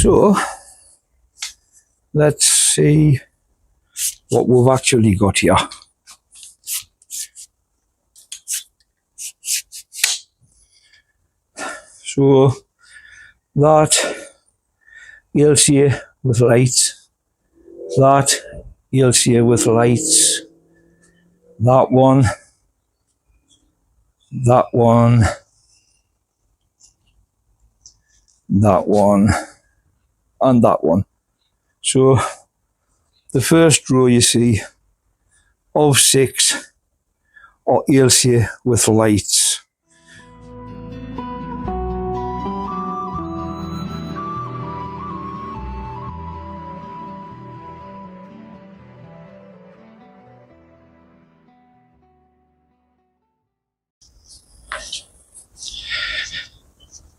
So let's see what we've actually got here. So that Ailsae with lights, that Ailsae with lights, that one, that one, that one, and that one. So the first row you see of 6 are Ailsae with lights.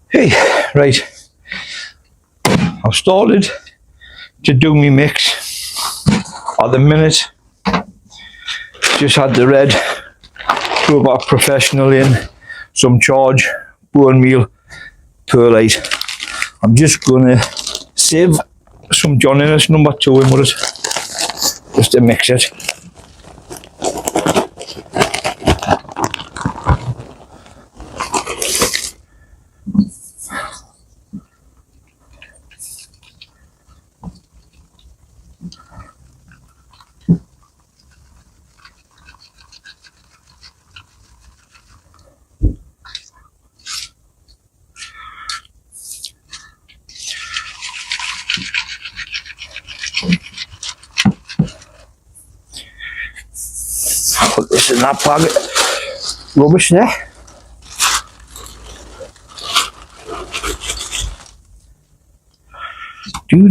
Hey, right, I've started to do my mix at the minute. Just had the red Robot Professional in, some charge, bone meal, perlite. I'm just going to save some John Innes number 2 in with it, just to mix it. Put this in that bag of rubbish there. Do.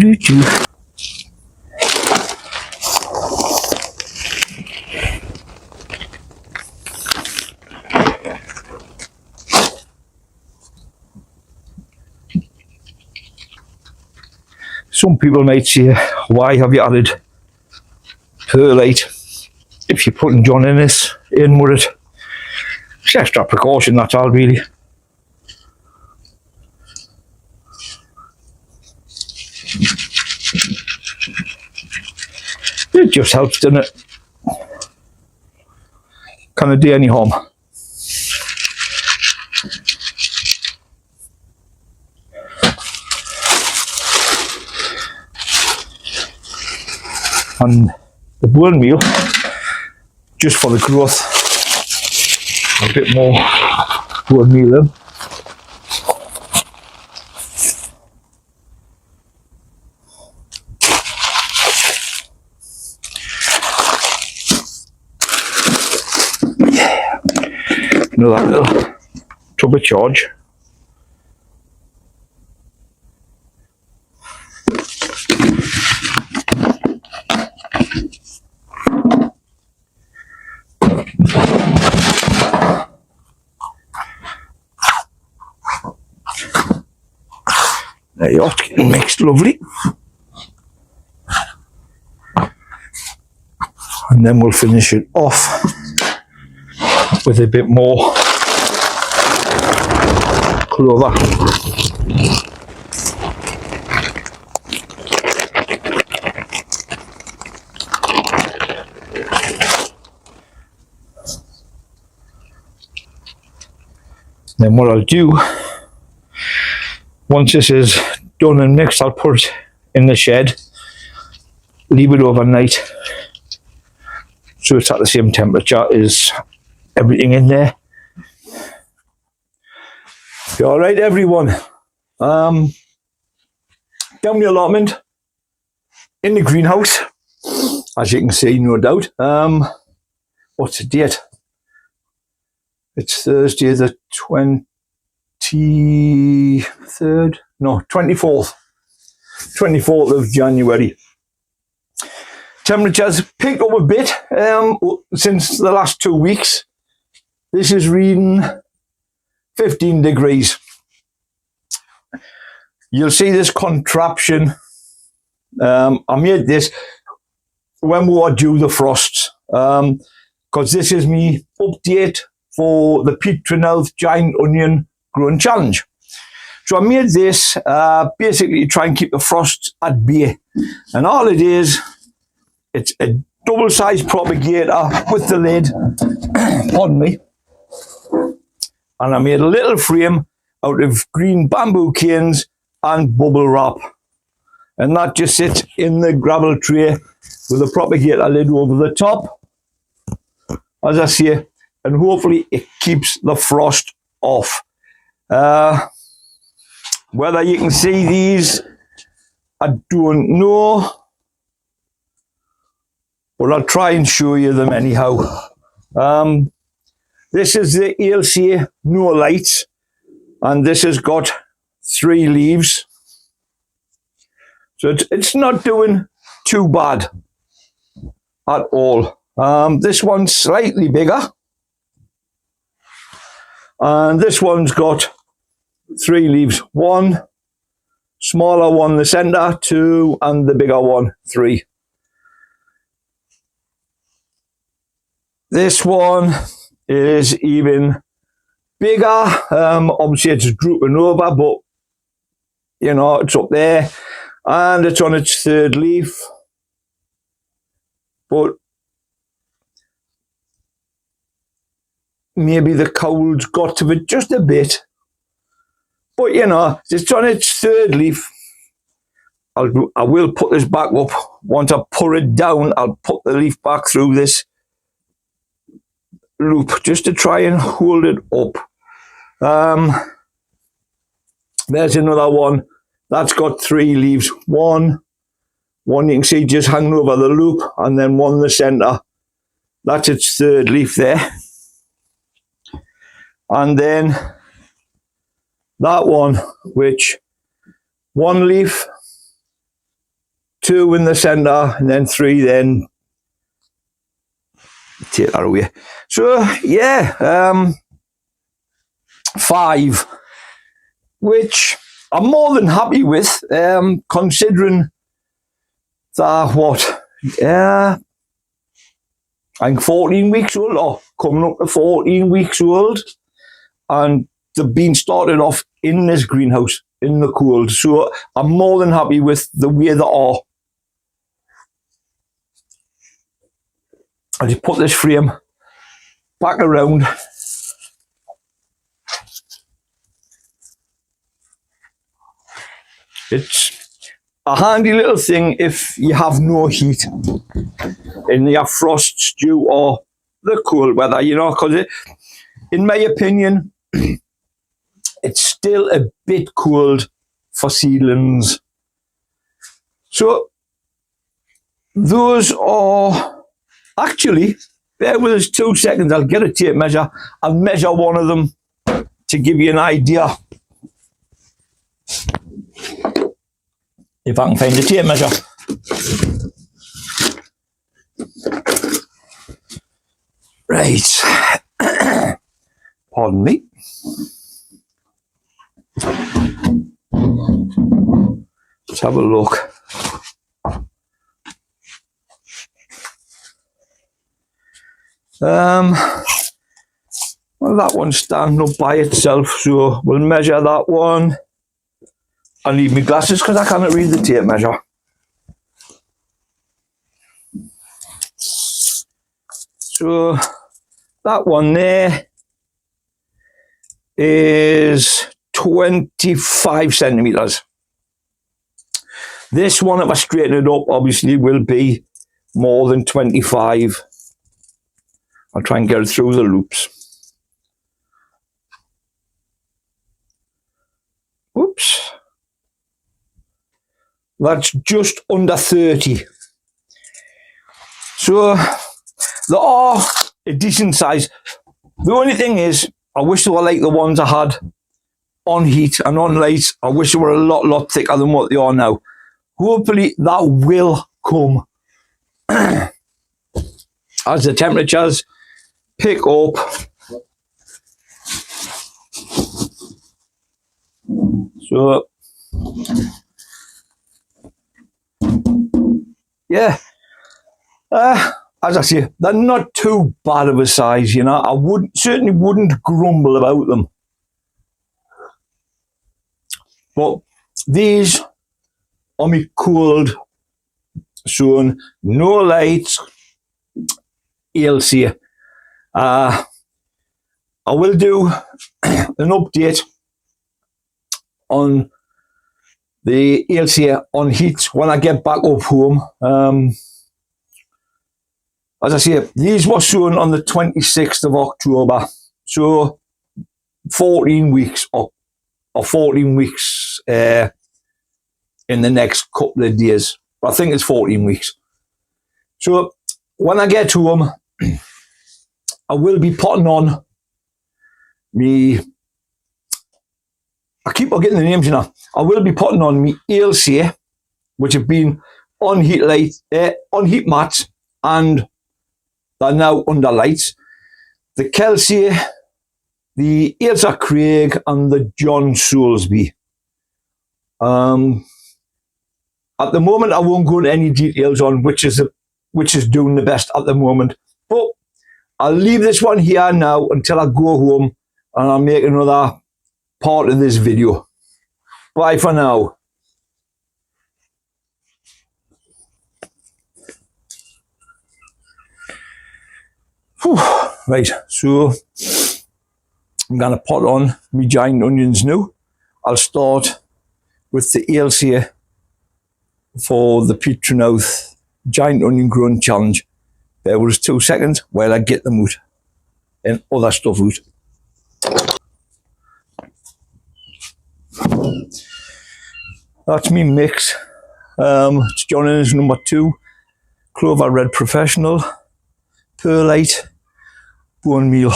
Some people might say, why have you added perlite if you're putting John Innes in with it? It's extra precaution, that's all really. It just helps, doesn't it? Can't do any harm. And the bone meal, just for the growth, a bit more bone meal in. Another little tub of charge. There you are, it's getting mixed lovely. And then we'll finish it off with a bit more clover. Then what I'll do, once this is done and mixed, I'll put it in the shed, leave it overnight, so it's at the same temperature as everything in there. All right, everyone. Down the allotment in the greenhouse, as you can see, no doubt. What's the date? It's Thursday the 23rd. No, 24th. 24th of January. Temperatures picked up a bit since the last 2 weeks. This is reading 15 degrees. You'll see this contraption. I made this when we were due the frosts, because this is my update for the Peat Health Giant Onion Growing Challenge. So I made this basically to try and keep the frost at bay. And all it is, it's a double-sized propagator with the lid. Pardon me. And I made a little frame out of green bamboo canes and bubble wrap. And that just sits in the gravel tray with a propagator lid over the top, as I say, and hopefully it keeps the frost off. Whether you can see these, I don't know, but I'll try and show you them anyhow. This is the Ailsae No Light, and this has got 3 leaves. So it's not doing too bad at all. This one's slightly bigger. And this one's got 3 leaves. 1, smaller one in the centre, 2, and the bigger one, 3. This one is even bigger. Obviously it's drooping over, but you know, it's up there. And it's on its 3rd leaf. But maybe the cold's got to it just a bit. But you know, it's on its 3rd leaf. I will put this back up. Once I pull it down, I'll put the leaf back through this loop just to try and hold it up. There's another one that's got 3 leaves. One you can see just hanging over the loop, and then one in the centre. That's its 3rd leaf there. And then that one, which 1 leaf, 2 in the centre, and then 3 then. Take that away. So yeah, 5, which I'm more than happy with, considering that what, I'm 14 weeks old, or coming up to 14 weeks old, and they've been started off in this greenhouse in the cold. So I'm more than happy with the way they are. I just put this frame back around. It's a handy little thing if you have no heat and you have frosts due or the cold weather, you know, because in my opinion, it's still a bit cold for seedlings. So those are actually, bear with us 2 seconds, I'll get a tape measure. I'll measure one of them to give you an idea. If I can find the tape measure. Right. Pardon me. Let's have a look. Well, that one's standing up by itself, so we'll measure that one. I need my glasses because I cannot read the tape measure. So that one there is 25 centimetres. This one, if I straighten it up, obviously will be more than 25. I'll try and get it through the loops. Whoops. That's just under 30. So they are a decent size. The only thing is, I wish they were like the ones I had on heat and on light. I wish they were a lot thicker than what they are now. Hopefully that will come as the temperatures pick up. So yeah, as I say, they're not too bad of a size, you know. I certainly wouldn't grumble about them. But these are my cold sown, no lights, Ailsae. I will do an update on the Ailsae on heat when I get back up home. As I say, these were sown on the 26th of October, so 14 weeks or 14 weeks in the next couple of days. I think it's 14 weeks. So when I get home, I will be putting on me. I keep forgetting the names, you know. I will be putting on me Ailsae, which have been on heat light, on heat mats, and they're now under lights. The Kelsae, the Ailsa Craig, and the John Soulsby. At the moment, I won't go into any details on which is doing the best at the moment. But I'll leave this one here now until I go home and I'll make another part of this video. Bye for now. Whew. Right, so I'm going to put on my giant onions now. I'll start with the Ailsae for the Petronouth Giant Onion Growing Challenge. There was 2 seconds while I get them out and other stuff out. That's me mix. It's John Innes number 2, Clover Red Professional, Perlite, Bone Meal.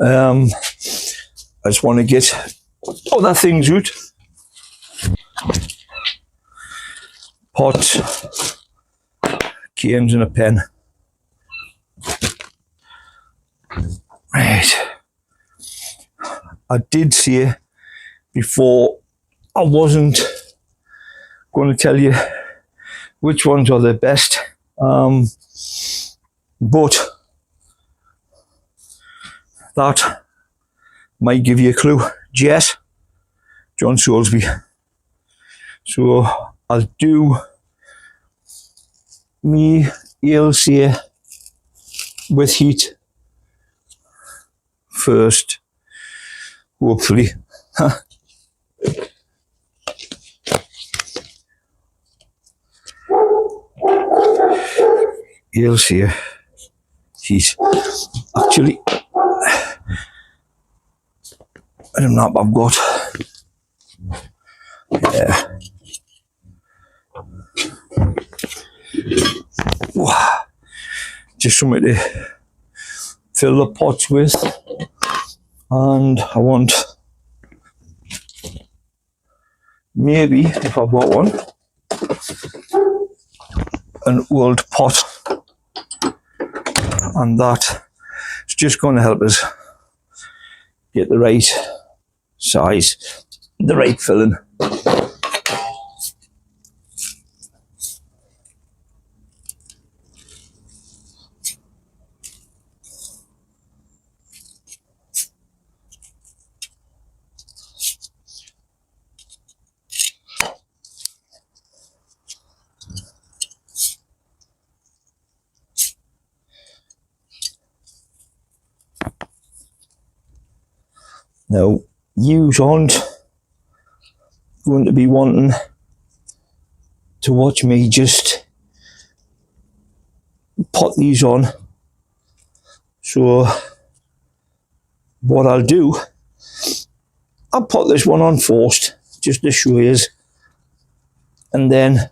I just want to get other things out. Pot, canes and a pen. Right. I did say before I wasn't going to tell you which ones are the best, but that might give you a clue. Jess, John Soulsby. So I'll do me Ailsae with heat first, hopefully. Ailsae heat. Actually, I don't know if I've got. Yeah. Just something to fill the pots with, and I want maybe, if I've got one, an old pot, and that is just going to help us get the right size, the right filling. Now, you aren't going to be wanting to watch me just put these on. So, what I'll do, I'll put this one on first, just to show you, and then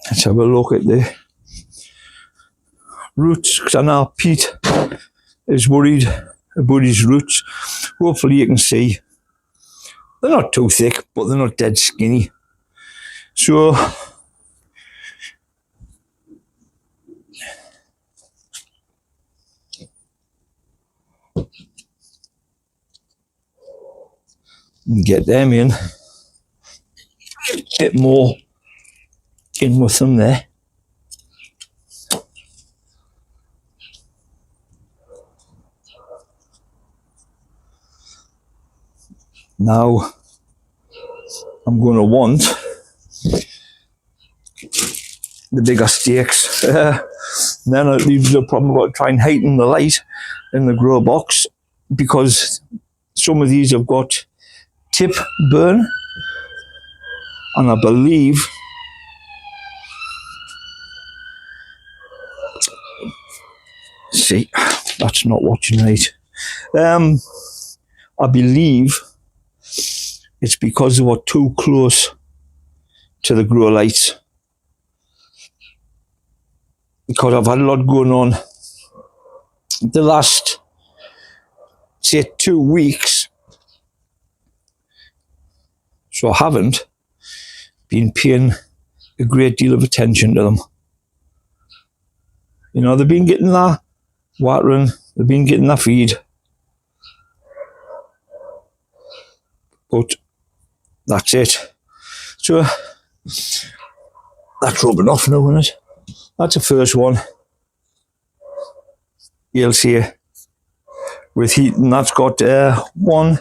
let's have a look at the roots, because I know Pete is worried about his roots. Hopefully you can see they're not too thick, but they're not dead skinny. So And get them in. Bit more in with them there. Now I'm going to want the bigger stakes. Then it leaves the problem about trying to heighten the light in the grow box, because some of these have got tip burn, and I believe see, that's not watching right. I believe it's because they were too close to the grow lights. Because I've had a lot going on the last, say, 2 weeks. So I haven't been paying a great deal of attention to them. You know, they've been getting their watering, they've been getting their feed. But that's it. So that's rubbing off now, isn't it? That's the first one. Ailsae with heat, and that's got 1,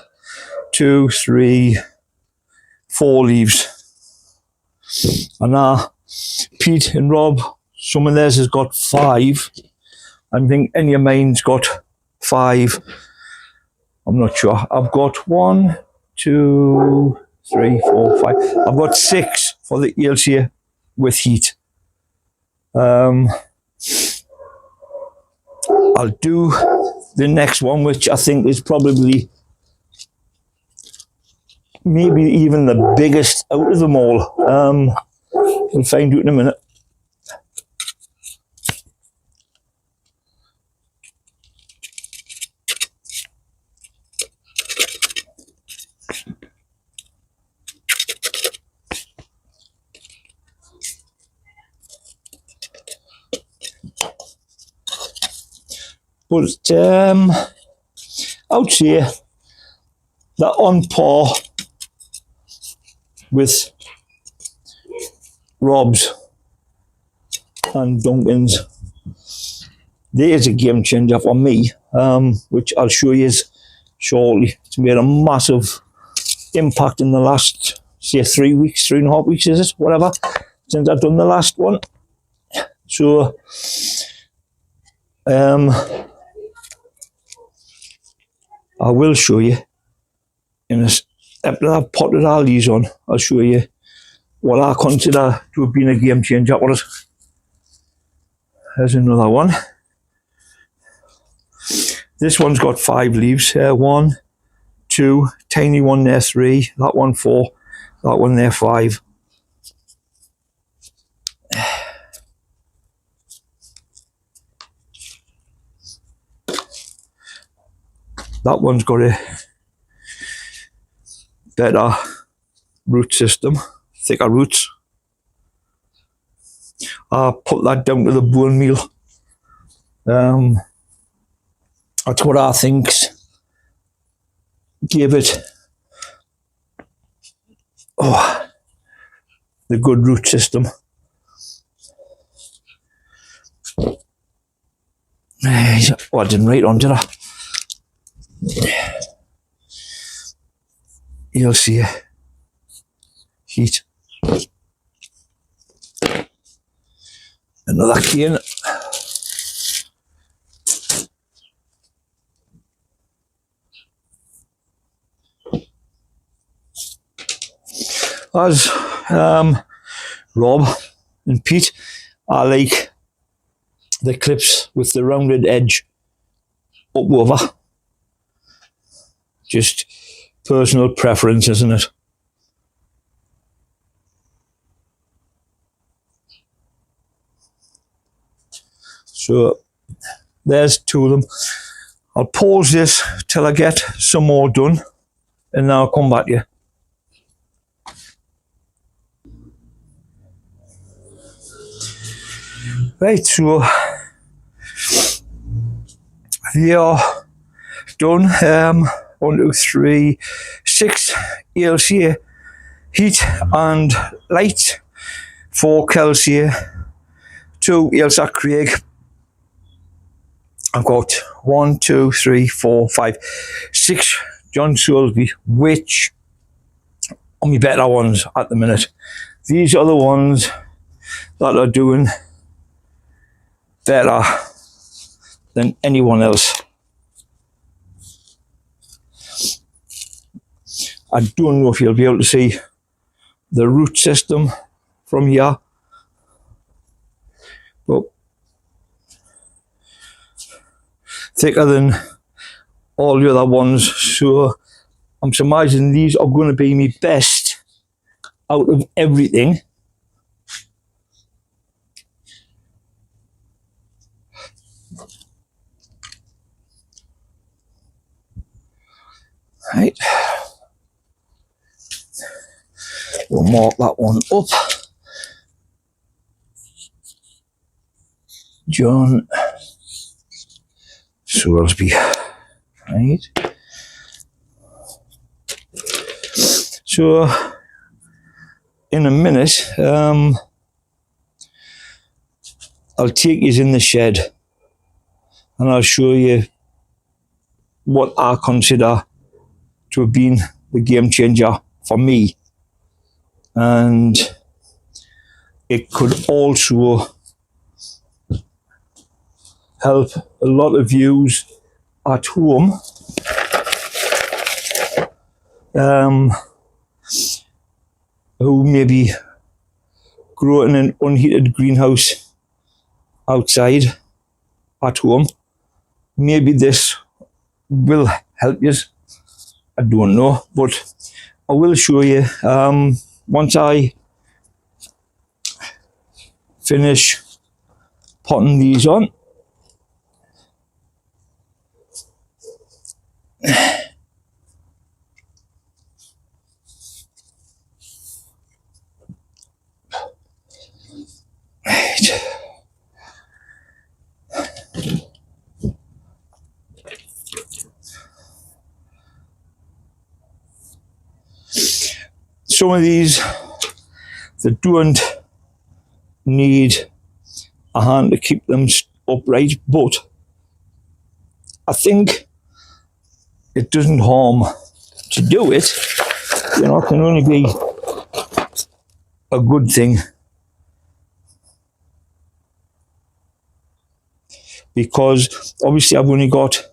2, 3, 4 leaves. And now Pete and Rob, some of theirs has got 5. I think any of mine's got 5. I'm not sure. I've got 1, 2, 3, 4, 5. I've got 6 for the Ailsae with heat. I'll do the next one, which I think is probably maybe even the biggest out of them all. We'll find out in a minute. But I would say they're on par with Rob's and Duncan's. There's a game changer for me, which I'll show you shortly. It's made a massive impact in the last, say, 3 weeks, 3.5 weeks, is it? Whatever, since I've done the last one. So, I will show you in a after I've potted all these on. I'll show you what I consider to have been a game changer for us. There's another one. This one's got 5 leaves. 1, 2, tiny one there, 3. That one 4. That one there 5. That one's got a better root system, thicker roots. I put that down to the bone meal. That's what I think gave it the good root system. Oh, I didn't write on, did I? Ailsae heat. Another cane. As Rob and Pete, I like the clips with the rounded edge up over. Just personal preference, isn't it? So there's 2 of them. I'll pause this till I get some more done, and then I'll come back to you. Right, so They are done. 1, 2, 3, 6 Ailsae heat and light, 4 Kelsae, 2 Ailsa Craig. I've got 1, 2, 3, 4, 5, 6 John Soulsby, which are my better ones at the minute. These are the ones that are doing better than anyone else. I don't know if you'll be able to see the root system from here, but thicker than all the other ones, so I'm surmising these are going to be my best out of everything. Right, we'll mark that one up. John Soulsby. Right. So in a minute, I'll take you in the shed and I'll show you what I consider to have been the game changer for me. And it could also help a lot of yous at home who maybe grow in an unheated greenhouse outside at home. Maybe this will help you. I don't know, but I will show you once I finish potting these on. Some of these, they don't need a hand to keep them upright, but I think it doesn't harm to do it. You know, it can only be a good thing, because obviously I've only got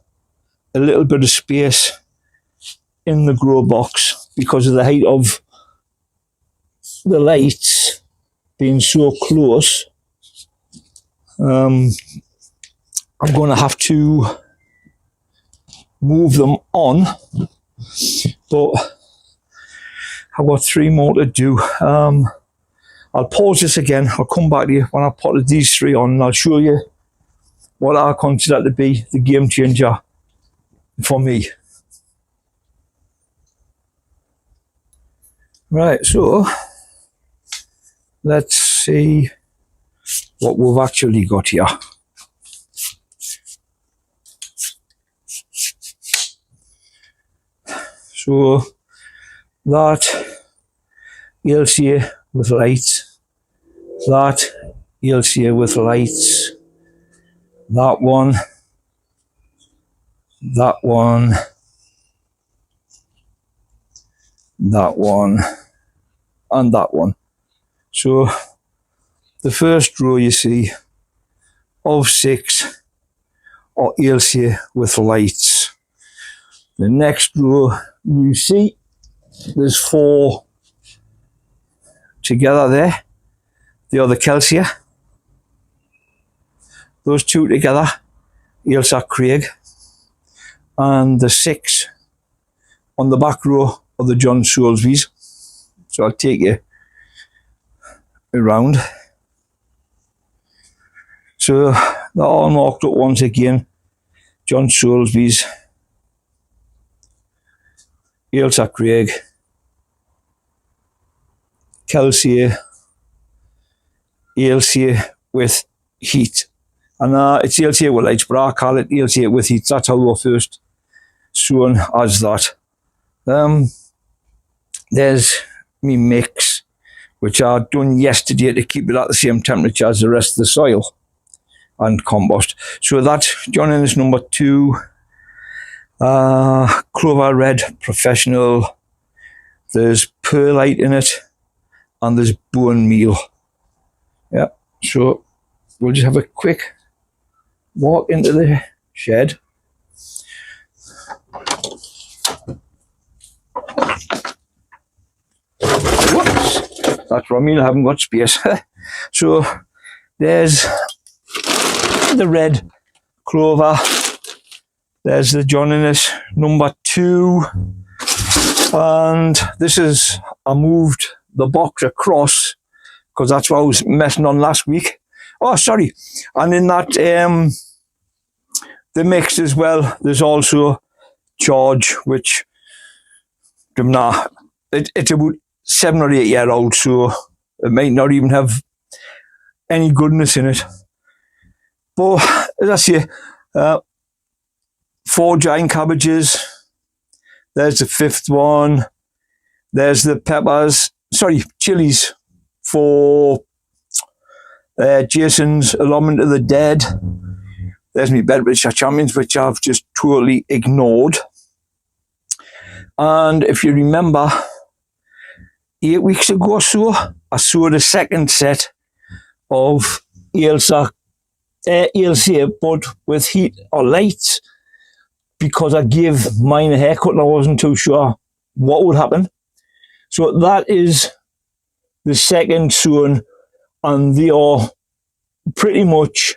a little bit of space in the grow box because of the height of the lights being so close. I'm going to have to move them on, but I've got 3 more to do. I'll pause this again. I'll come back to you when I've potted these 3 on and I'll show you what I consider to be the game changer for me. Right, so let's see what we've actually got here. So that Ailsae with lights, that Ailsae with lights, that one, that one, that one, and that one. So the first row you see of 6 are Ailsae with lights. The next row you see there's 4 together there. They are the Kelsae. Those 2 together, Ailsa Craig. And the 6 on the back row are the John Soulsbys. So I'll take you around. So they're all marked up once again. John Soulsby's, Ailsa Craig, Kelsae, Ailsae with heat And it's Ailsae with lights, but I call it Ailsae with heat. That's how we're first sown as that. There's me mix, which I done yesterday to keep it at the same temperature as the rest of the soil and compost. So that's John Innes number 2, Clover Red Professional. There's perlite in it, and there's bone meal. Yeah, so we'll just have a quick walk into the shed. Whoops, that's what I mean, I haven't got space. So there's the red clover, there's the John Innes number 2, and this is, I moved the box across because that's what I was messing on last week. Oh, sorry. And in that, the mix as well, there's also charge, which, it's about 7 or 8 year old, so it might not even have any goodness in it. But as I say, 4 giant cabbages. There's the 5th one. There's the chilies for Jason's allotment of the dead. There's my Bedfordshire Champions, which I've just totally ignored. And if you remember, 8 weeks ago or so, I sowed a second set of Ailsae, but with heat or lights, because I gave mine a haircut and I wasn't too sure what would happen. So that is the second sown, and they are pretty much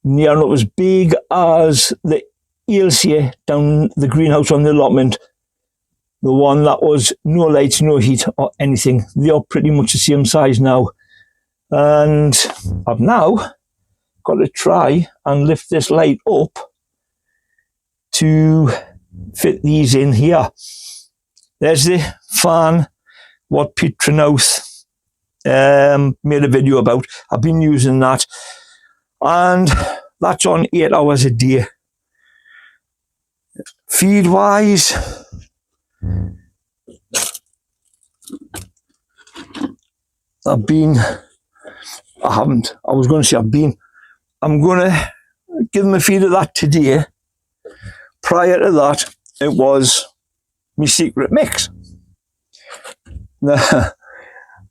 near enough as big as the Ailsae down the greenhouse on the allotment. The one that was no lights, no heat or anything. They are pretty much the same size now. And I've now got to try and lift this light up to fit these in here. There's the fan, what Pete Trenouth made a video about. I've been using that, and that's on 8 hours a day. Feed wise, I'm going to give them a feed of that today. Prior to that, it was my secret mix. Now,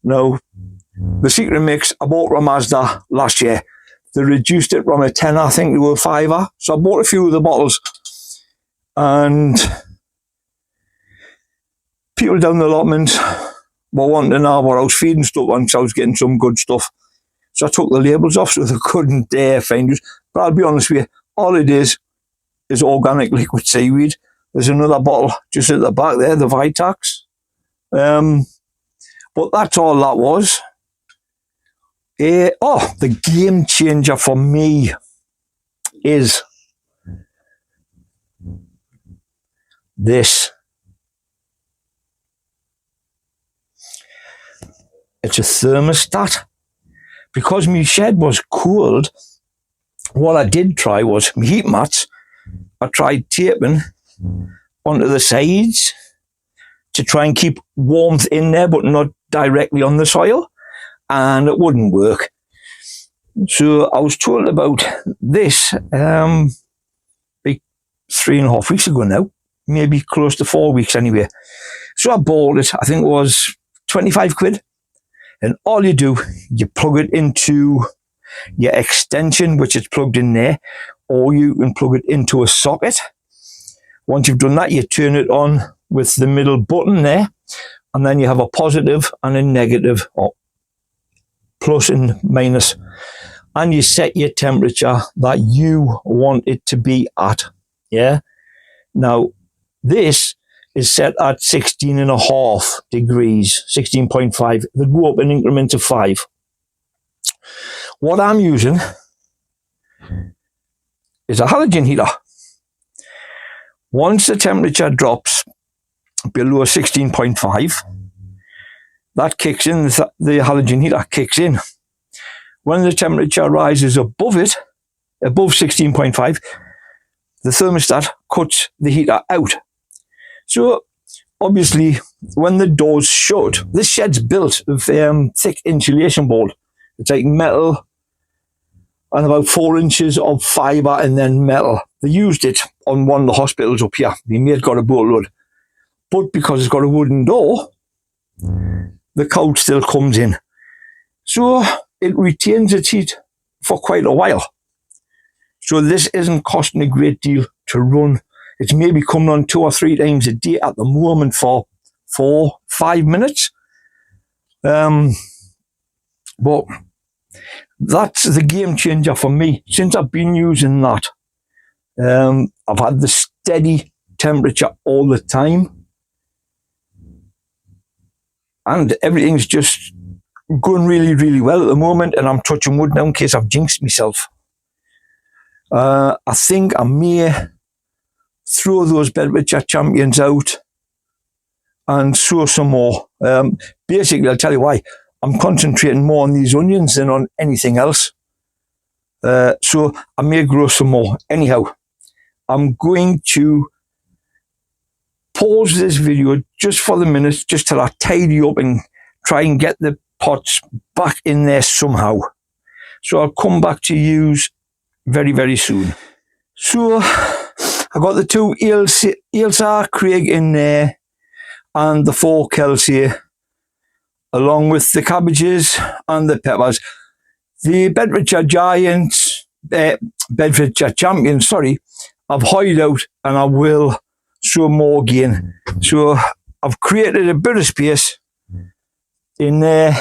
the secret mix I bought from Mazda last year. They reduced it from a 10, I think, to a 5. So I bought a few of the bottles. And people down the allotment were wanting to know what I was feeding stuff on, because I was getting some good stuff. So I took the labels off so they couldn't dare find it. But I'll be honest with you, all it is organic liquid seaweed. There's another bottle just at the back there, the Vitax. But that's all that was. The game changer for me is this. It's a thermostat. Because my shed was cooled, what I did try was my heat mats. I tried taping onto the sides to try and keep warmth in there, but not directly on the soil, and it wouldn't work. So I was told about this like 3.5 weeks ago now, maybe close to 4 weeks anyway. So I bought it. I think it was 25 quid. And all you do, you plug it into your extension, which is plugged in there, or you can plug it into a socket. Once you've done that, you turn it on with the middle button there, and then you have a positive and a negative, or plus and minus, and you set your temperature that you want it to be at. Yeah. Now, this is set at 16.5 degrees, 16.5. They go up in increments of 5. What I'm using is a halogen heater. Once the temperature drops below 16.5, that kicks in, the halogen heater kicks in. when the temperature rises above it, above 16.5, the thermostat cuts the heater out. So obviously, when the door's shut, this shed's built of thick insulation board. It's like metal and about 4 inches of fibre and then metal. They used it on one of the hospitals up here. My mate got a boatload. But because it's got a wooden door, the cold still comes in. So it retains its heat for quite a while. So this isn't costing a great deal to run. It's maybe coming on 2 or 3 times a day at the moment for 4-5 minutes. But that's the game changer for me. Since I've been using that, I've had the steady temperature all the time. And everything's just going really, really well at the moment. And I'm touching wood now in case I've jinxed myself. I think I may throw those temperature champions out and sow some more. Basically, I'll tell you why. I'm concentrating more on these onions than on anything else. So I may grow some more. Anyhow, I'm going to pause this video just for the minute, just till I tidy up and try and get the pots back in there somehow. So I'll come back to use very, very soon. So I got the 2 Ailsa Craig in there and the 4 Kelsae, along with the cabbages and the peppers. The Bedfordshire Champions, I've hollowed out and I will sow more again. So I've created a bit of space in there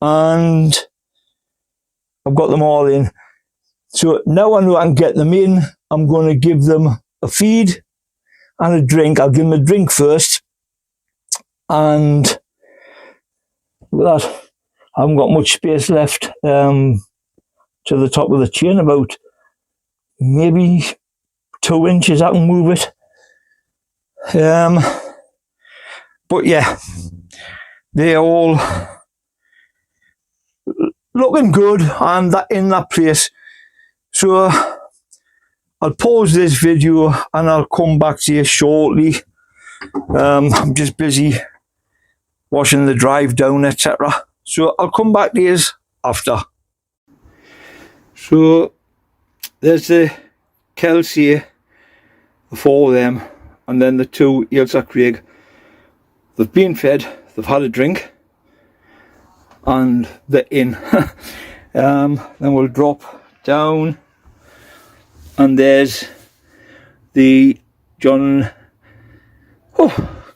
and I've got them all in. So now I know I can get them in. I'm going to give them a feed and a drink. I'll give them a drink first. And with that, I haven't got much space left to the top of the chain, about maybe 2 inches I can move it. But yeah, they're all looking good and that in that place. So I'll pause this video and I'll come back to you shortly. I'm just busy washing the drive down, etc. So I'll come back to you after. So there's the Kelsae, the 4 of them, and then the 2 Ailsa Craig. They've been fed, they've had a drink, and they're in. Then we'll drop down, and there's the John,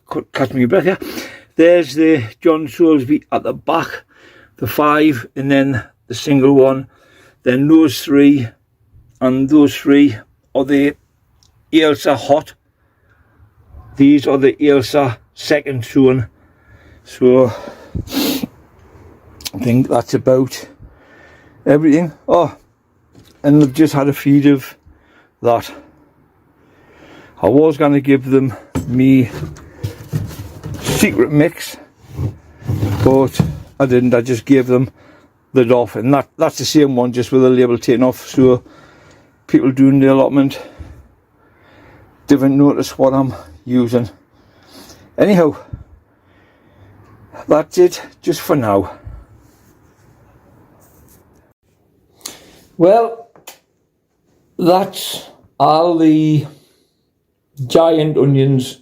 could catch me a breath here. There's the John Soulsby at the back, the 5, and then the single one. Then those 3, and those 3 are the Ailsa Hot. These are the Ailsa second sown. So I think that's about everything. Oh, and they've just had a feed of that. I was going to give them me secret mix, but I didn't. I just gave them the doff, and that's the same one, just with the label taken off, so people doing the allotment didn't notice what I'm using. Anyhow, that's it just for now. Well, that's all the giant onions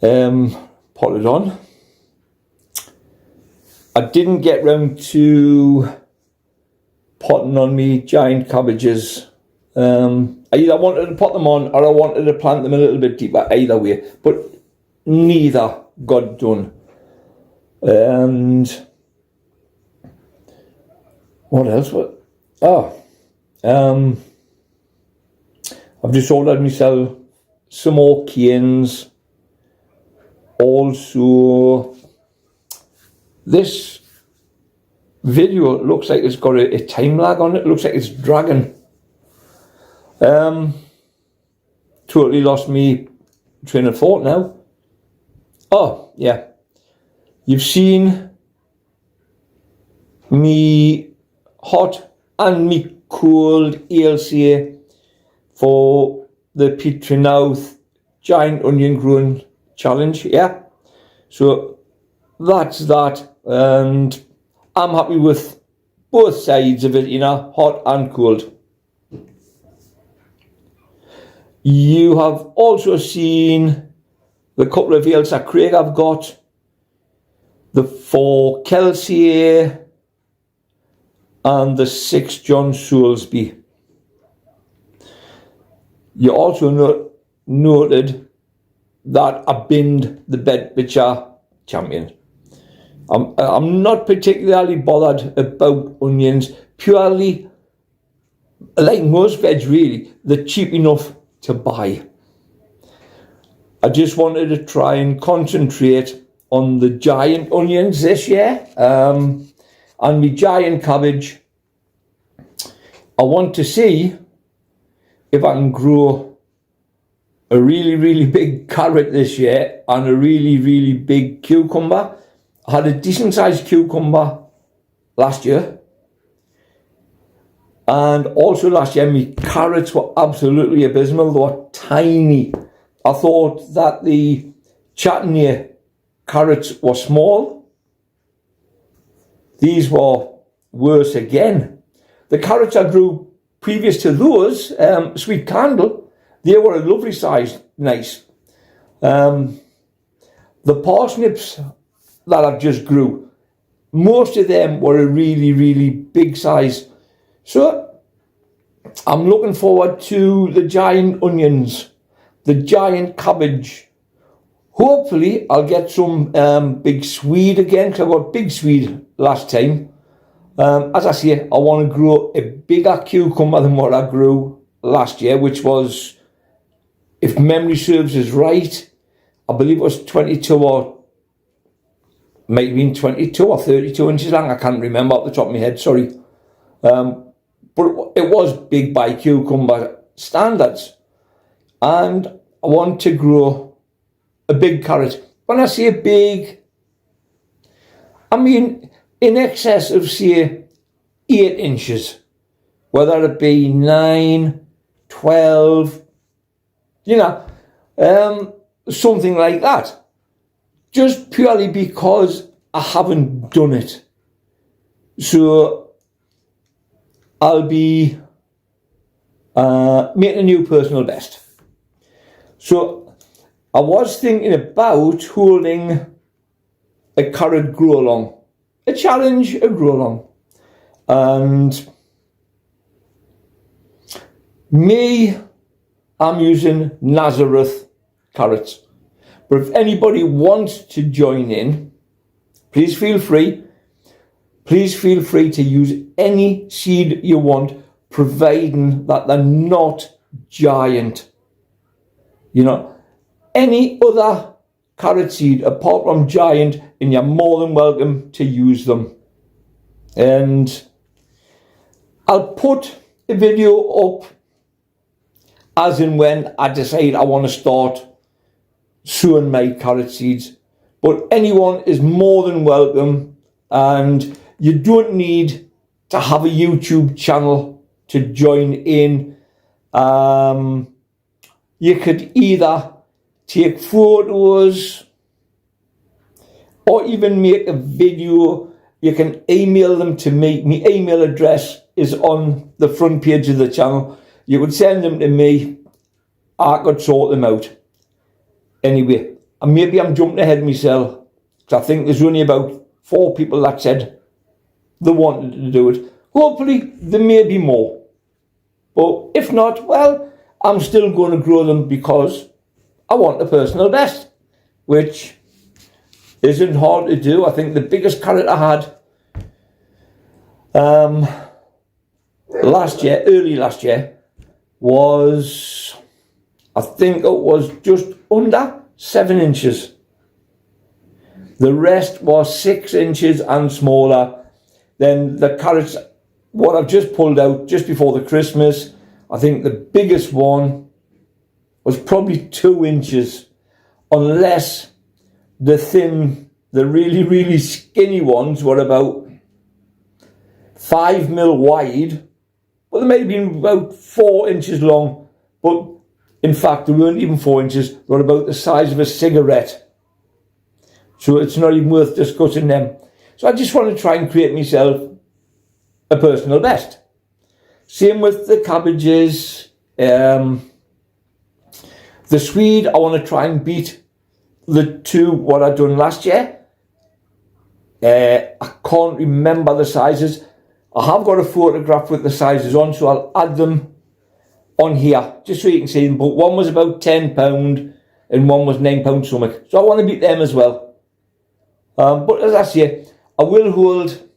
potted on. I didn't get round to potting on me giant cabbages. I either wanted to pot them on or I wanted to plant them a little bit deeper, either way, but neither got done. And what else? I've just ordered myself some more canes. Also, this video looks like it's got a time lag on it. It looks like it's dragging. Totally lost me train of thought now. Oh, yeah. You've seen me hot and me cold Ailsae for the Petrynouth Giant Onion Growing Challenge, yeah. So that's that, and I'm happy with both sides of it, you know, hot and cold. You have also seen the couple of Ailsa Craig I've got, the 4 Kelsae and the 6 John Soulsby. You also noted that I binned the Bedfordshire Champion. I'm not particularly bothered about onions, purely, like most veg really, they're cheap enough to buy. I just wanted to try and concentrate on the giant onions this year, and my giant cabbage. I want to see if I can grow a really big carrot this year and a really big cucumber. I had a decent sized cucumber last year, and also last year my carrots were absolutely abysmal. They were tiny. I thought that the Chattanooga carrots were small. These were worse again. The carrots I grew previous to those, Sweet Candle, they were a lovely size, nice. The parsnips that I've just grew, most of them were a really big size. So I'm looking forward to the giant onions, the giant cabbage. Hopefully I'll get some big swede again, because I got big swede last time. As I say, I want to grow a bigger cucumber than what I grew last year, which was, if memory serves us right, I believe it was 22 or might have been 22 or 32 inches long. I can't remember off the top of my head, sorry. But it was big by cucumber standards. And I want to grow a big carrot. When I say big, I mean in excess of, say, 8 inches. Whether it be 9, 12, you know, something like that. Just purely because I haven't done it. So I'll be making a new personal best. So I was thinking about holding a carrot grow along, a challenge, a grow along, and me, I'm using Nazareth carrots. But if anybody wants to join in, please feel free. Please feel free to use any seed you want, providing that they're not giant. You know, any other carrot seed apart from giant, and you're more than welcome to use them. And I'll put a video up as and when I decide I want to start sowing my carrot seeds. But anyone is more than welcome, and you don't need to have a YouTube channel to join in. You could either take photos or even make a video. You can email them to me. My email address is on the front page of the channel. You could send them to me. I could sort them out. Anyway, and maybe I'm jumping ahead of myself, because I think there's only about 4 people that said they wanted to do it. Hopefully there may be more. But if not, well, I'm still going to grow them because I want a personal best, which isn't hard to do. I think the biggest carrot I had early last year, was, I think it was just under 7 inches. The rest was 6 inches and smaller. Then the carrots, what I've just pulled out just before the Christmas, I think the biggest one was probably 2 inches, unless the really skinny ones were about 5mm wide, but they may have been about 4 inches long, but in fact they weren't even 4 inches, they were about the size of a cigarette. So it's not even worth discussing them. So I just want to try and create myself a personal best. Same with the cabbages. The swede, I want to try and beat the two what I done last year. I can't remember the sizes. I have got a photograph with the sizes on, so I'll add them on here just so you can see them. But one was about £10 and one was £9 something. So I want to beat them as well. But as I say, I will hold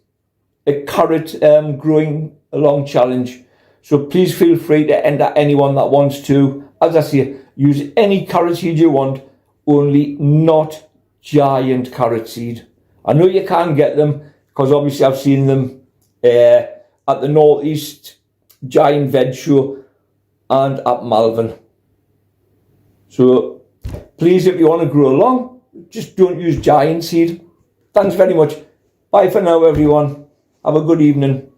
a carrot growing along challenge. So please feel free to enter anyone that wants to. As I say, use any carrot seed you want, only not giant carrot seed. I know you can get them because obviously I've seen them at the Northeast Giant Veg Show and at Malvern. So please, if you want to grow along, just don't use giant seed. Thanks very much. Bye for now, everyone. Have a good evening.